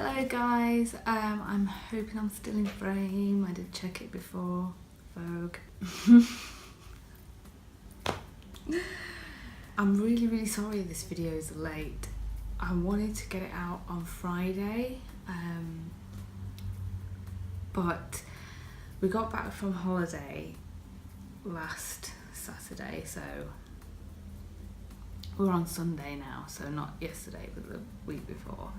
Hello guys, I'm hoping I'm still in frame. I did check it before Vogue. I'm really sorry this video is late. I wanted to get it out on Friday, but we got back from holiday last Saturday, so we're on Sunday now, so not yesterday but the week before.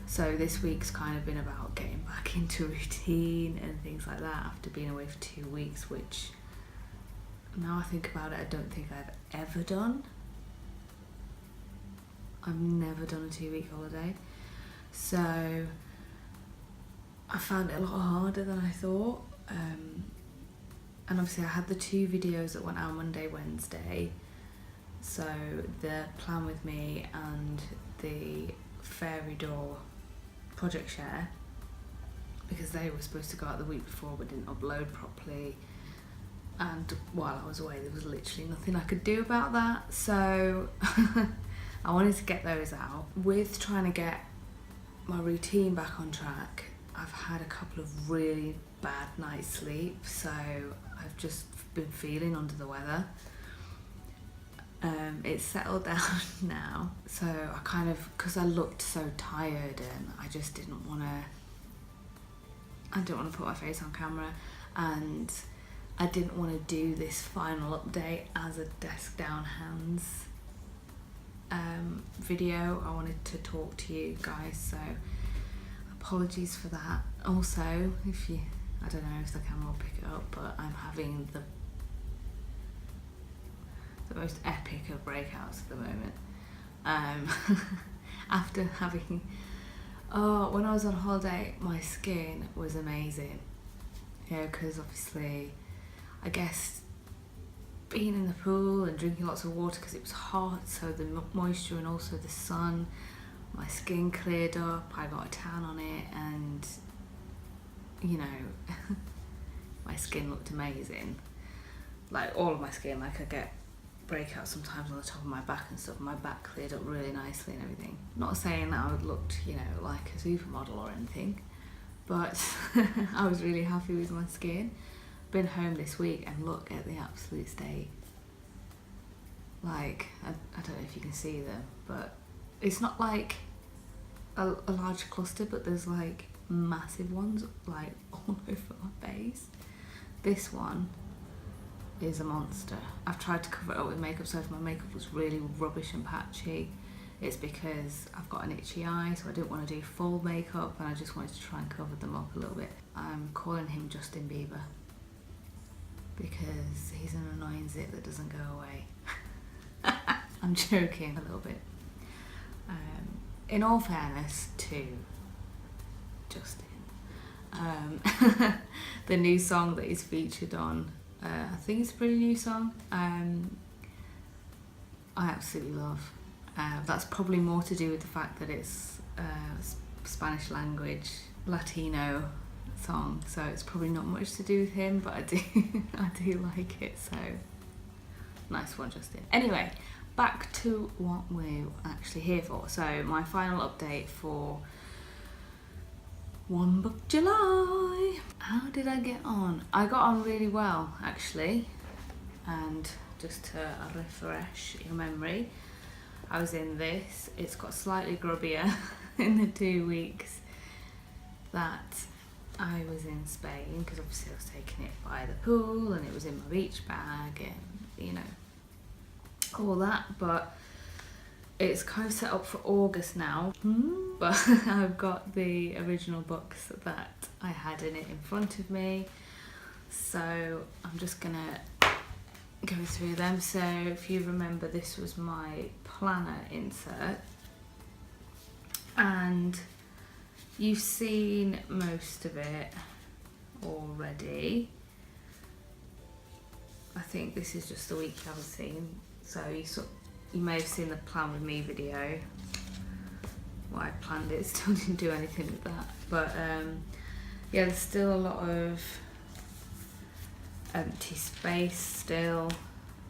So this week's kind of been about getting back into routine and things like that after being away for 2 weeks, which now I think about it, I don't think I've ever done. I've never done a 2-week holiday, so I found it a lot harder than I thought. And obviously I had the 2 videos that went out Monday, Wednesday, so the Plan With Me and the Fairy Door project share, because they were supposed to go out the week before but didn't upload properly, and while I was away there was literally nothing I could do about that, so I wanted to get those out. With trying to get my routine back on track, I've had a couple of really bad nights sleep, so I've just been feeling under the weather. It's settled down now, so I kind of, because I looked so tired and I just didn't want to put my face on camera, and I didn't want to do this final update as a desk down hands video. I wanted to talk to you guys, so apologies for that. Also, if you, I don't know if the camera will pick it up, but I'm having the most epic of breakouts at the moment. After having, when I was on holiday, my skin was amazing. Yeah, because obviously, I guess being in the pool and drinking lots of water because it was hot, so the moisture and also the sun, my skin cleared up, I got a tan on it, and you know, my skin looked amazing. Like all of my skin, like I get breakouts sometimes on the top of my back and stuff. My back cleared up really nicely and everything. Not saying that I looked, you know, like a supermodel or anything, but I was really happy with my skin. Been home this week and look at the absolute state. Like, I don't know if you can see them, but it's not like a large cluster, but there's like massive ones like all over my face. This one is a monster. I've tried to cover it up with makeup, so if my makeup was really rubbish and patchy, it's because I've got an itchy eye, so I didn't want to do full makeup and I just wanted to try and cover them up a little bit. I'm calling him Justin Bieber because he's an annoying zit that doesn't go away. I'm joking a little bit. In all fairness to Justin, the new song that he's featured on, I think it's a pretty new song, I absolutely love. That's probably more to do with the fact that it's Spanish language, Latino song, so it's probably not much to do with him, but I do like it, so nice one, Justin. Anyway, back to what we're actually here for. So my final update for One Book July. How did I get on? I got on really well, actually, and just to refresh your memory, I was in this. It's got slightly grubbier in the 2 weeks that I was in Spain, because obviously I was taking it by the pool and it was in my beach bag and, you know, all that, but it's kind of set up for August now. But I've got the original books that I had in it in front of me, so I'm just gonna go through them. So if you remember, this was my planner insert, and you've seen most of it already. I think this is just the week you haven't seen, so you may have seen the Plan With Me video. Well, I planned it, still didn't do anything with that, but yeah, there's still a lot of empty space still,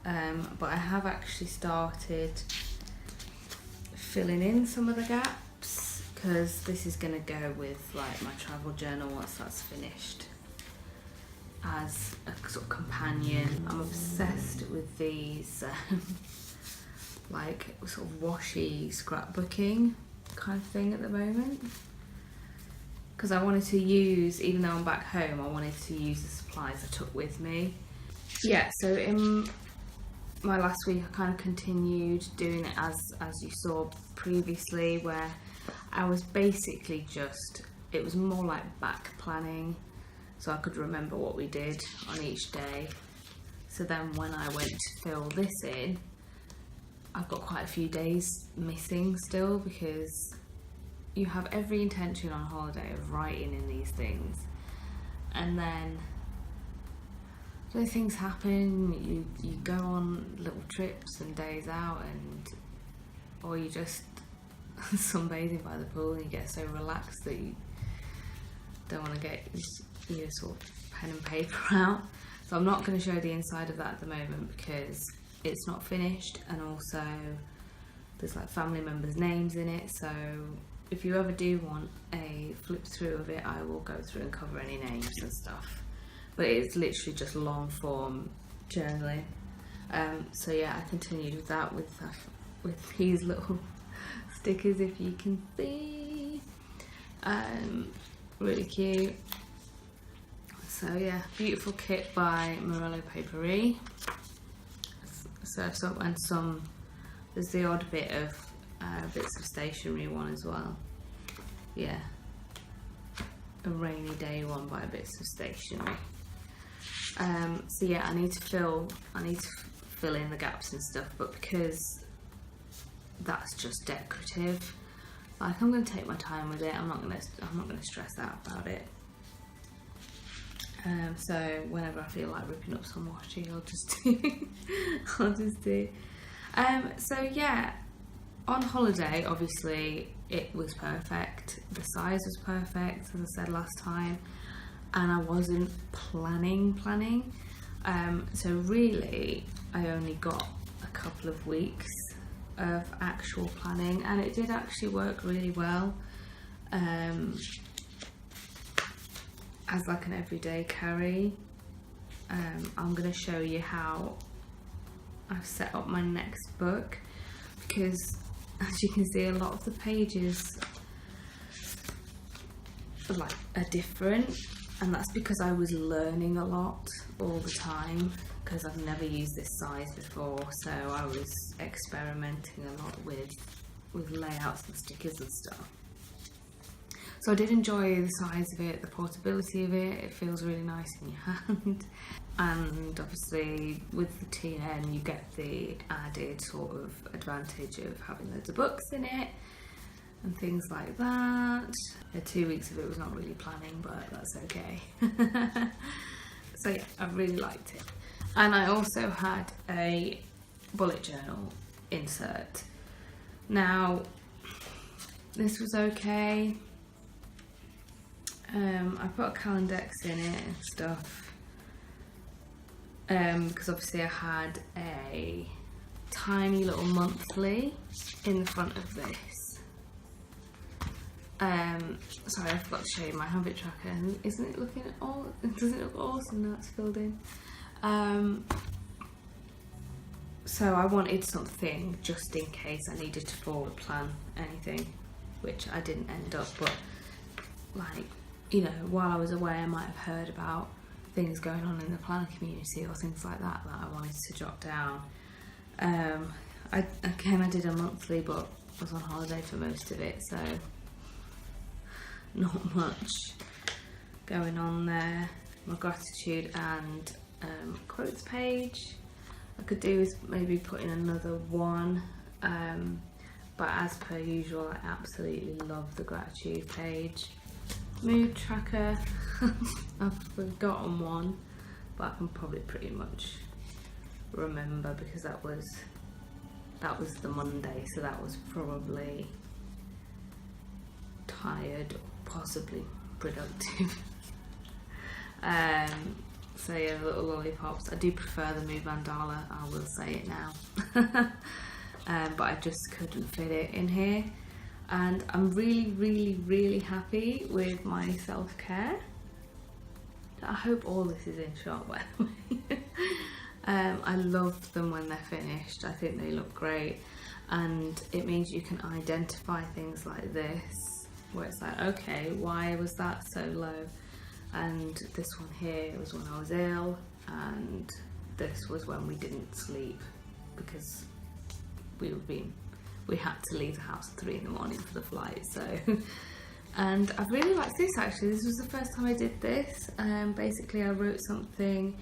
but I have actually started filling in some of the gaps, because this is going to go with like my travel journal once that's finished, as a sort of companion. I'm obsessed with these like sort of washy scrapbooking kind of thing at the moment, because I wanted to use, even though I'm back home, I wanted to use the supplies I took with me. Yeah, so in my last week I kind of continued doing it as you saw previously, where I was basically just, it was more like back planning, so I could remember what we did on each day. So then when I went to fill this in, I've got quite a few days missing still, because you have every intention on holiday of writing in these things, and then those things happen. You go on little trips and days out, and or you just sunbathing by the pool and you get so relaxed that you don't want to get your sort of pen and paper out. So I'm not going to show the inside of that at the moment because it's not finished, and also there's like family members' names in it, so if you ever do want a flip through of it, I will go through and cover any names and stuff. But it's literally just long form journaling. So yeah, I continued with that with these little stickers, if you can see. Really cute. So yeah, beautiful kit by Morello Papery. So there's the odd bit of bits of stationery one as well. Yeah, a rainy day one by Bits of Stationery. So yeah, I need to fill in the gaps and stuff, but because that's just decorative, like, I'm going to take my time with it. I'm not going to stress out about it. So whenever I feel like ripping up some washi, I'll just do. So yeah, on holiday, obviously it was perfect. The size was perfect, as I said last time, and I wasn't planning. So really, I only got a couple of weeks of actual planning, and it did actually work really well. As like an everyday carry. I'm going to show you how I've set up my next book, because as you can see, a lot of the pages are different, and that's because I was learning a lot all the time, because I've never used this size before, so I was experimenting a lot with layouts and stickers and stuff. So I did enjoy the size of it, the portability of it. It feels really nice in your hand. And obviously with the TN you get the added sort of advantage of having loads of books in it and things like that. 2 weeks of it was not really planning, but that's okay. So yeah, I really liked it. And I also had a bullet journal insert. Now, this was okay. I put a Calendex in it and stuff, because obviously I had a tiny little monthly in the front of this. Sorry, I forgot to show you my habit tracker. Isn't it looking doesn't it look awesome now it's filled in? So I wanted something just in case I needed to forward plan anything, which I didn't end up, but like, you know, while I was away I might have heard about things going on in the planner community or things like that I wanted to jot down. I did a monthly, but I was on holiday for most of it, so not much going on there. My gratitude and quotes page, I could do is maybe put in another one, but as per usual I absolutely love the gratitude page. Mood tracker, I've forgotten one, but I can probably pretty much remember because that was the Monday, so that was probably tired or possibly productive. So yeah, the little lollipops. I do prefer the mood mandala, I will say it now. But I just couldn't fit it in here. and I'm really happy with my self-care. I hope all this is in shot, by the way. I love them when they're finished. I think they look great, and it means you can identify things like this, where it's like, okay, why was that so low? And this one here was when I was ill, and this was when we didn't sleep because we had to leave the house at 3 in the morning for the flight. So and I really liked this actually. This was the first time I did this. Basically I wrote something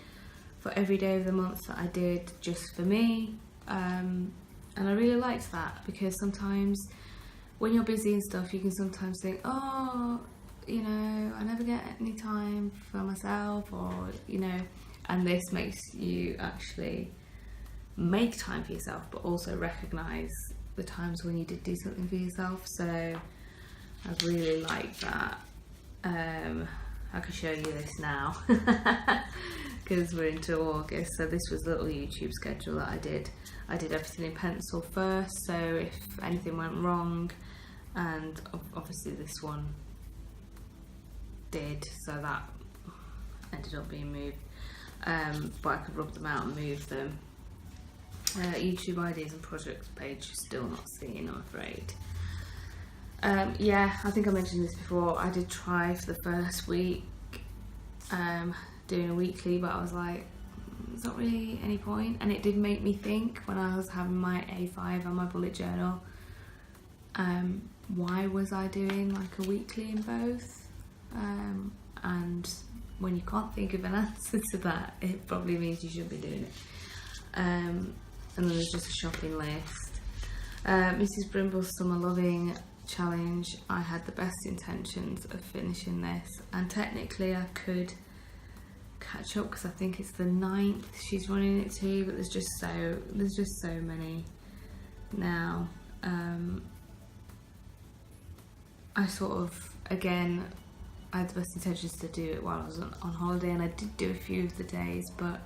for every day of the month that I did just for me, and I really liked that, because sometimes when you're busy and stuff, you can sometimes think, oh, you know, I never get any time for myself, or, you know, and this makes you actually make time for yourself, but also recognise the times when you did do something for yourself. So I really like that. I can show you this now because we're into August. So this was the little YouTube schedule that I did. I did everything in pencil first, so if anything went wrong, and obviously this one did, so that ended up being moved, but I could rub them out and move them. YouTube ideas and projects page still not seen, I'm afraid. Yeah, I think I mentioned this before. I did try for the first week doing a weekly, but I was like, there's not really any point. And it did make me think, when I was having my A5 and my bullet journal, why was I doing like a weekly in both? And when you can't think of an answer to that, it probably means you should be doing it. And then there's just a shopping list. Mrs. Brimble's Summer Loving Challenge. I had the best intentions of finishing this, and technically I could catch up because I think it's the 9th she's running it to, but there's just so many now. I sort of, again, I had the best intentions to do it while I was on holiday, and I did do a few of the days, but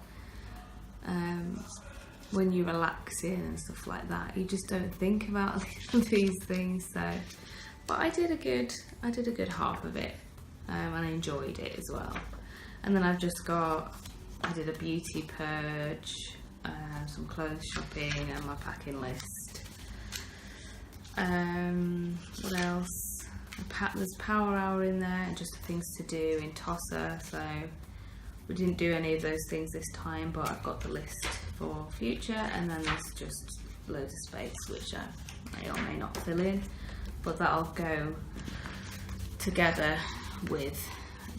when you're relaxing and stuff like that, you just don't think about these things. So, but I did a good half of it, and I enjoyed it as well. And then I did a beauty purge, some clothes shopping, and my packing list. What else? There's power hour in there, and just things to do in Tosser. So we didn't do any of those things this time, but I've got the list for future. And then there's just loads of space which I may or may not fill in, but that'll go together with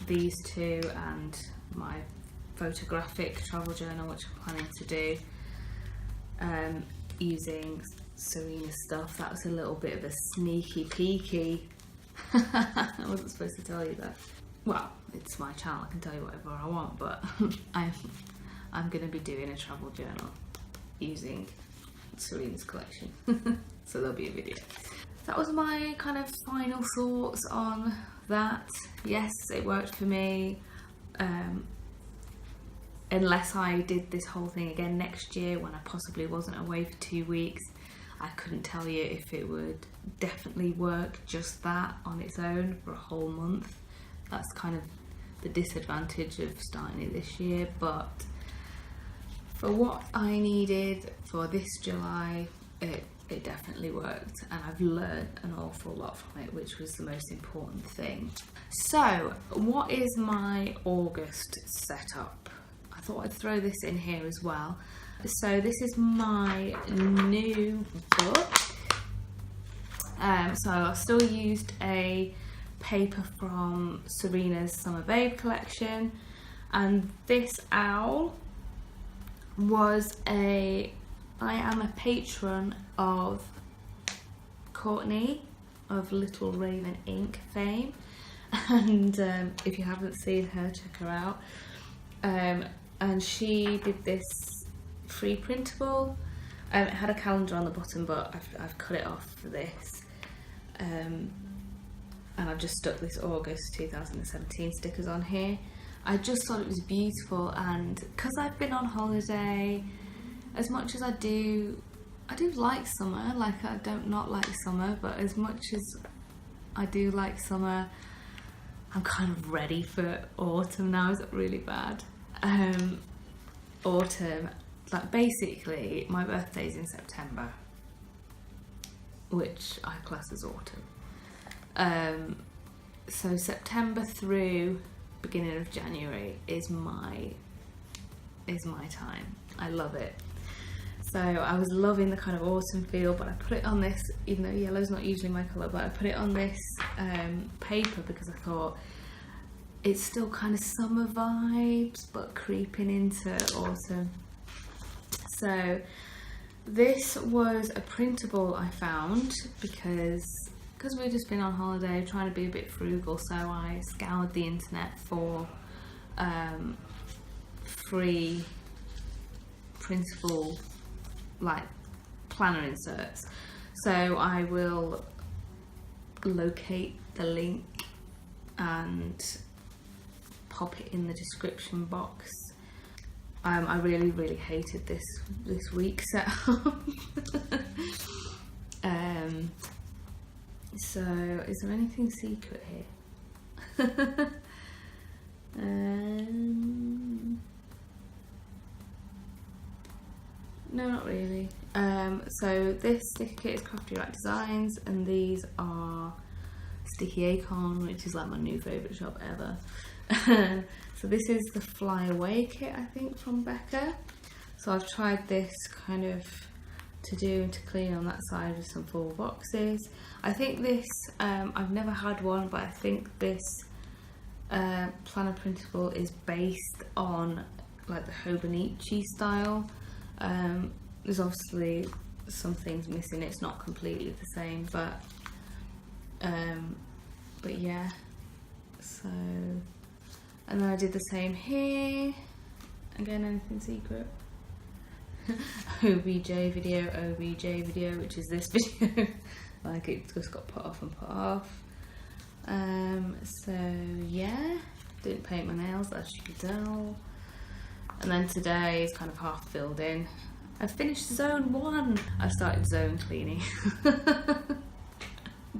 these two and my photographic travel journal, which I'm planning to do using Serena's stuff. That was a little bit of a sneaky peeky. I wasn't supposed to tell you that. Well, it's my channel, I can tell you whatever I want, but I'm going to be doing a travel journal using Serena's collection. So there'll be a video. That was my kind of final thoughts on that. Yes, it worked for me. Unless I did this whole thing again next year when I possibly wasn't away for 2 weeks, I couldn't tell you if it would definitely work just that on its own for a whole month. That's kind of the disadvantage of starting it this year, but for what I needed for this July, it definitely worked, and I've learned an awful lot from it, which was the most important thing. So what is my August setup? I thought I'd throw this in here as well. So this is my new book. So I still used a paper from Serena's Summer Babe collection, and this owl was I am a patron of Courtney of Little Raven Ink fame, and if you haven't seen her, check her out. And she did this free printable. It had a calendar on the bottom, but I've cut it off for this, and I've just stuck this August 2017 stickers on here. I just thought it was beautiful, and because I've been on holiday, as much as I do I do like summer, like I don't not like summer, but as much as I do like summer, I'm kind of ready for autumn now. Is it really bad? Autumn, like basically my birthday's in September, which I class as autumn. So September through beginning of January is my time. I love it. So I was loving the kind of autumn feel, but I put it on this, even though yellow's not usually my colour, but I put it on this paper because I thought it's still kind of summer vibes, but creeping into autumn. So this was a printable I found because we've just been on holiday trying to be a bit frugal, so I scoured the internet for free printable like planner inserts. So I will locate the link and pop it in the description box. I really hated this week setup. So is there anything secret here? No, not really. So this sticker kit is Crafty Rack Designs, and these are Sticky Acorn, which is like my new favourite shop ever. So this is the Fly Away kit, I think, from Becca. So I've tried this kind of to do and to clean on that side with some full boxes. I think this, I've never had one, but I think this planner printable is based on like the Hobonichi style. There's obviously some things missing, it's not completely the same, but yeah. So, and then I did the same here. Again, anything secret? OBJ video, which is this video. Like it just got put off and put off. So yeah, didn't paint my nails, as you can tell. And then today is kind of half filled in. I finished zone 1. I started zone cleaning.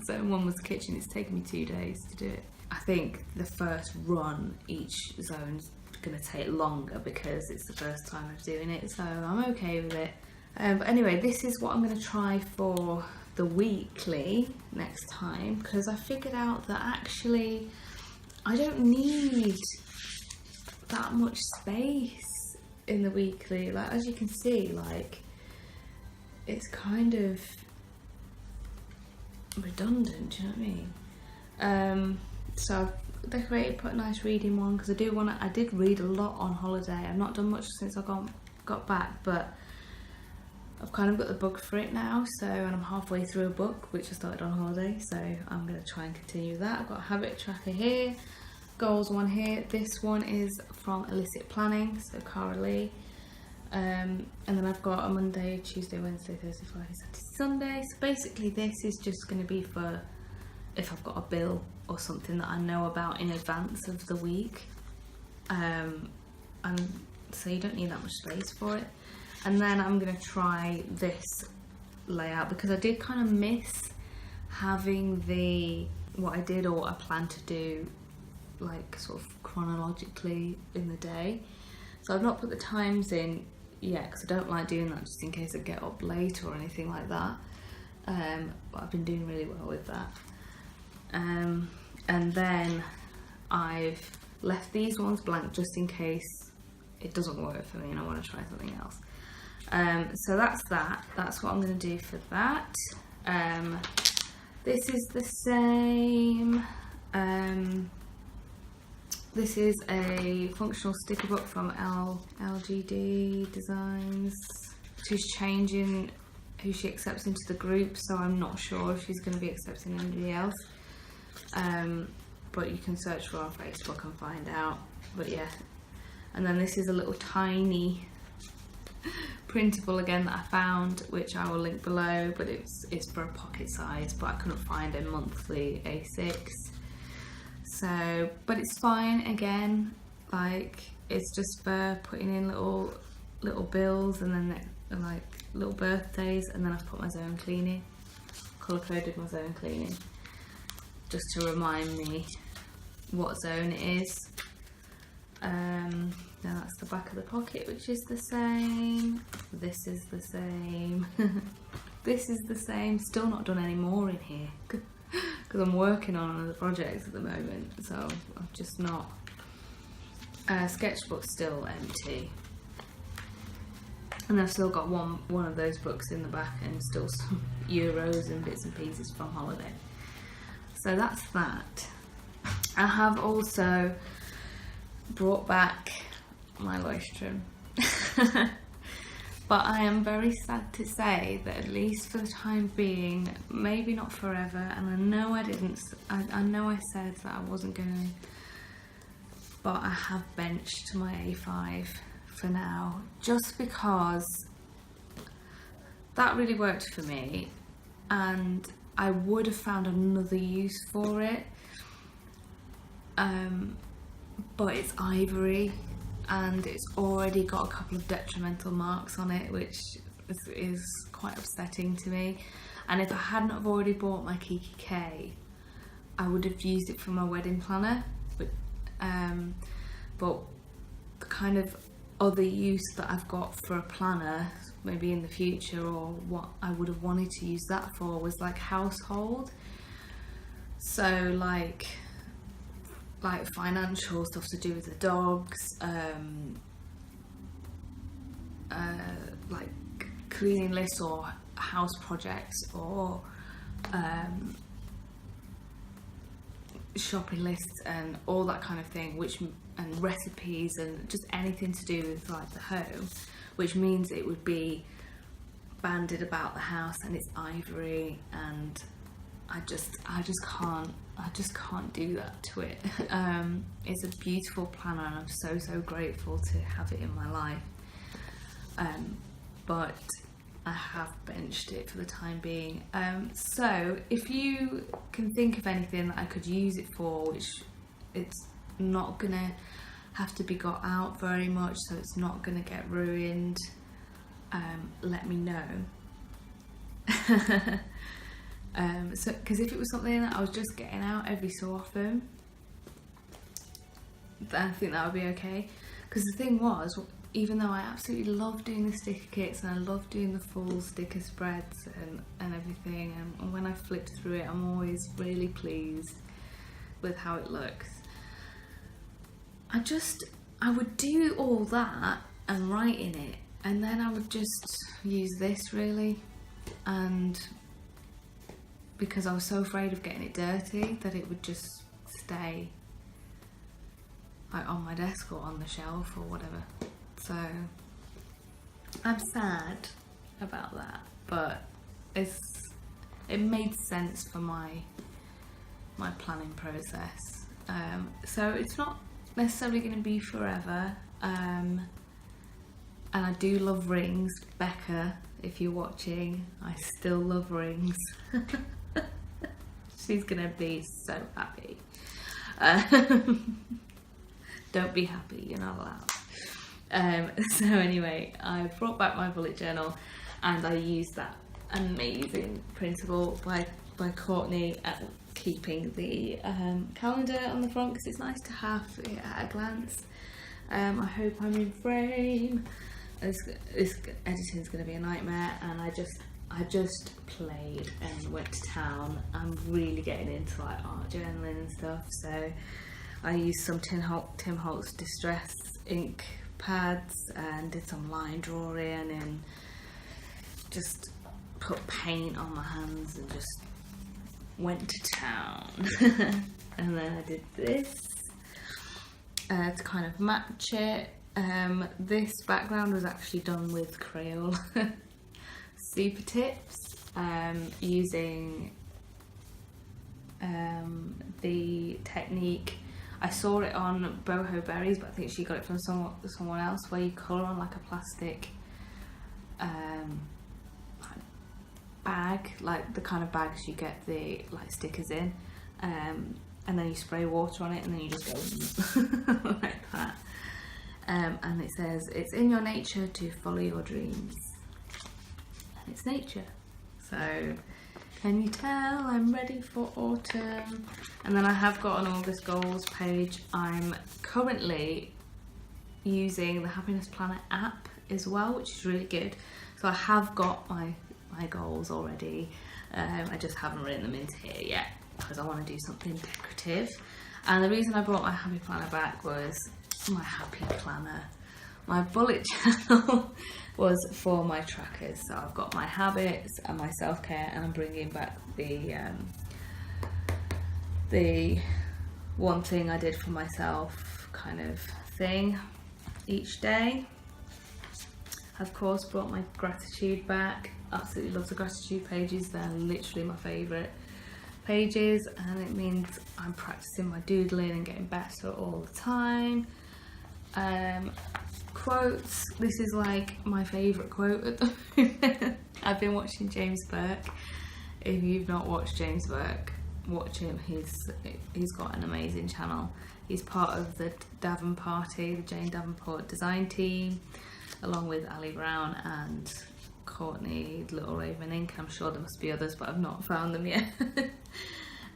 Zone 1 was the kitchen. It's taken me 2 days to do it. I think the first run each zone's gonna take longer because it's the first time I'm doing it, so I'm okay with it. But anyway, this is what I'm gonna try for the weekly next time, because I figured out that actually I don't need that much space in the weekly. Like, as you can see, like it's kind of redundant, do you know what I mean? So I've decorated, put a nice reading one, because I did read a lot on holiday. I've not done much since I got back, but I've kind of got the bug for it now. So, and I'm halfway through a book which I started on holiday, so I'm going to try and continue that. I've got a habit tracker here, goals one here. This one is from Illicit Planning, so Cara Lee. And then I've got a Monday, Tuesday, Wednesday, Thursday, Friday, Saturday, Sunday. So basically this is just going to be for if I've got a bill or something that I know about in advance of the week. And so you don't need that much space for it. And then I'm going to try this layout, because I did kind of miss having what I did or what I plan to do like sort of chronologically in the day. So I've not put the times in yet, because I don't like doing that just in case I get up late or anything like that. But I've been doing really well with that. And then I've left these ones blank just in case it doesn't work for me and I want to try something else. So that's what I'm going to do for that. This is the same. This is a functional sticker book from LGD Designs. She's changing who she accepts into the group, so I'm not sure if she's going to be accepting anybody else. But you can search for her on Facebook and find out. But yeah, and then this is a little tiny printable again that I found, which I will link below, but it's for a pocket size, but I couldn't find a monthly A6. So, but it's fine again, like it's just for putting in little bills, and then like little birthdays, and then I've put my zone cleaning, colour coded my zone cleaning, just to remind me what zone it is. Now that's the back of the pocket, which is the same. This is the same. This is the same. Still not done any more in here because I'm working on other projects at the moment, so I've just not. Sketchbook's still empty, and I've still got one of those books in the back, and still some euros and bits and pieces from holiday. So that's that. I have also brought back my Leuchtturm. But I am very sad to say that, at least for the time being, maybe not forever, and I know I didn't, I know I said that I wasn't going to, but I have benched my A5 for now, just because that really worked for me, and I would have found another use for it, but it's ivory, and it's already got a couple of detrimental marks on it, which is quite upsetting to me. And if I hadn't have already bought my Kiki K, I would have used it for my wedding planner, but the kind of other use that I've got for a planner, maybe in the future, or what I would have wanted to use that for, was like household. So like financial stuff to do with the dogs, like cleaning lists or house projects, or shopping lists and all that kind of thing, and recipes and just anything to do with like the home, which means it would be banded about the house, and it's ivory, and I just can't do that to it. It's a beautiful planner, and I'm so grateful to have it in my life. But I have benched it for the time being. So if you can think of anything that I could use it for, which it's not gonna have to be got out very much, so it's not gonna get ruined, let me know. So, because if it was something that I was just getting out every so often, then I think that would be okay. Because the thing was, even though I absolutely love doing the sticker kits, and I love doing the full sticker spreads and everything, and when I flipped through it, I'm always really pleased with how it looks. I would do all that and write in it, and then I would just use this, really. And because I was so afraid of getting it dirty, that it would just stay like on my desk or on the shelf or whatever. So I'm sad about that, but it made sense for my planning process. So it's not necessarily going to be forever, and I do love rings. Becca, if you're watching, I still love rings. She's gonna be so happy. Don't be happy, you're not allowed. So anyway, I brought back my bullet journal, and I used that amazing printable by Courtney at keeping the calendar on the front, because it's nice to have it at a glance. I hope I'm in frame. This editing is going to be a nightmare, and I just played and went to town. I'm really getting into like art journaling and stuff, so I used some Tim Holtz Distress ink pads and did some line drawing, and just put paint on my hands and just went to town. And then I did this to kind of match it. This background was actually done with Crayola Super Tips, using the technique. I saw it on Boho Berries, but I think she got it from someone else, where you colour on like a plastic bag, like the kind of bags you get the like stickers in, and then you spray water on it, and then you just go like that. And it says, "It's in your nature to follow your dreams." it's nature. So can you tell I'm ready for autumn? And then I have got an August goals page. I'm currently using the Happiness Planner app as well, which is really good. So I have got my goals already. I just haven't written them into here yet because I want to do something decorative. And the reason I brought my happy planner back was my happy planner. My bullet journal was for my trackers. So I've got my habits and my self-care, and I'm bringing back the one thing I did for myself kind of thing each day. I've of course brought my gratitude back. Absolutely love the gratitude pages. They're literally my favourite pages, and it means I'm practicing my doodling and getting better all the time. Quotes. This is like my favourite quote at the moment. I've been watching James Burke. If you've not watched James Burke, watch him. He's got an amazing channel. He's part of the the Jane Davenport design team, along with Ali Brown and Courtney Little Raven Inc. I'm sure there must be others, but I've not found them yet.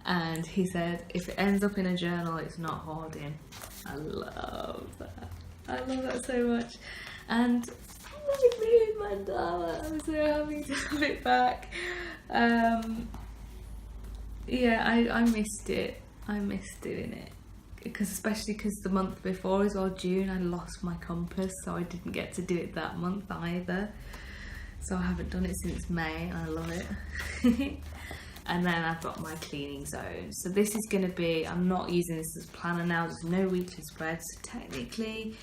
And he said, if it ends up in a journal, it's not hoarding. I love that. I love that so much. And like me and Mandala, I'm so happy to have it back. Yeah, I missed it. I missed doing it. Especially because the month before as well, June, I lost my compass, so I didn't get to do it that month either. So I haven't done it since May, and I love it. And then I've got my cleaning zone. So this is going to be, I'm not using this as a planner now, there's no weekly spread, so technically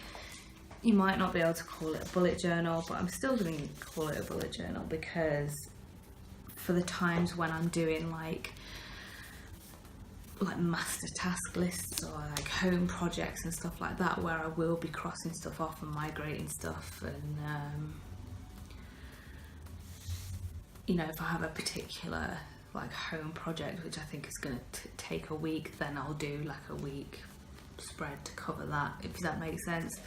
you might not be able to call it a bullet journal, but I'm still going to call it a bullet journal, because for the times when I'm doing like master task lists or like home projects and stuff like that, where I will be crossing stuff off and migrating stuff, and you know, if I have a particular like home project which I think is going to take a week, then I'll do like a week spread to cover that, if that makes sense.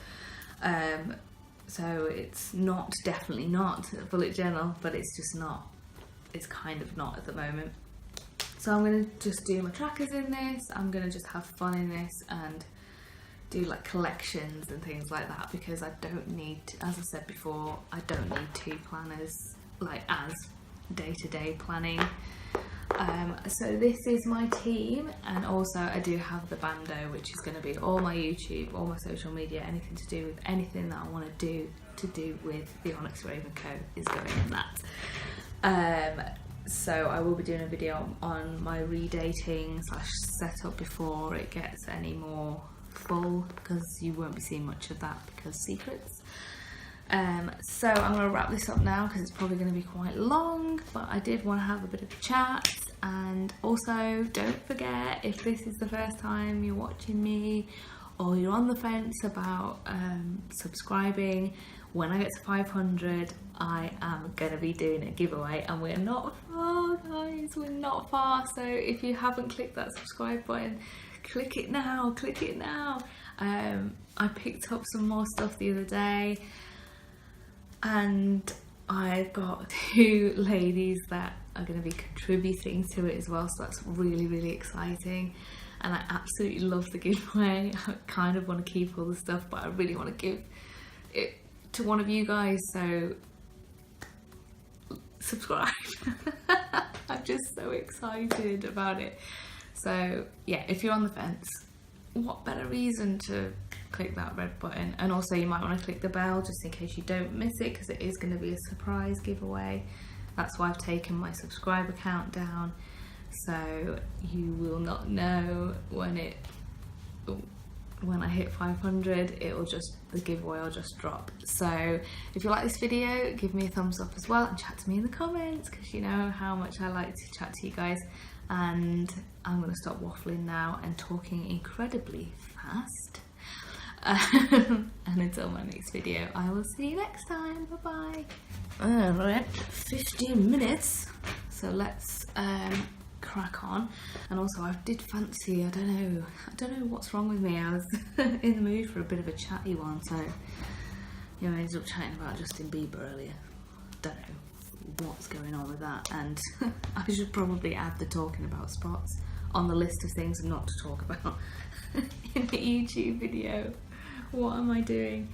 So it's not, definitely not a bullet journal, but it's just not, it's kind of not at the moment. So I'm going to just do my trackers in this, I'm going to just have fun in this and do like collections and things like that, because I don't need, as I said before, I don't need two planners like as day-to-day planning. So this is my team, and also I do have the bando, which is going to be all my YouTube, all my social media, anything to do with anything that I want to do with the Onyx Raven Co is going in that. So I will be doing a video on my redating / setup before it gets any more full, because you won't be seeing much of that because secrets. So I'm going to wrap this up now because it's probably going to be quite long, but I did want to have a bit of a chat. And also, don't forget, if this is the first time you're watching me or you're on the fence about subscribing, when I get to 500 I am going to be doing a giveaway, and we're not far, guys, we're not far. So if you haven't clicked that subscribe button, click it now, click it now. I picked up some more stuff the other day, and I've got 2 ladies that are going to be contributing to it as well, so that's really, really exciting. And I absolutely love the giveaway. I kind of want to keep all the stuff, but I really want to give it to one of you guys, so subscribe. I'm just so excited about it. So yeah, if you're on the fence, what better reason to click that red button? And also you might want to click the bell just in case you don't miss it, because it is going to be a surprise giveaway. That's why I've taken my subscriber count down, so you will not know when I hit 500. The giveaway will just drop. So if you like this video, give me a thumbs up as well, and chat to me in the comments, because you know how much I like to chat to you guys. And I'm going to stop waffling now and talking incredibly fast. And until my next video, I will see you next time. Bye bye. Alright, 15 minutes, so let's crack on. And also, I did fancy, I don't know what's wrong with me, I was in the mood for a bit of a chatty one, so you know, I ended up chatting about Justin Bieber earlier. Don't know what's going on with that, and I should probably add the talking about spots on the list of things not to talk about in the YouTube video. What am I doing?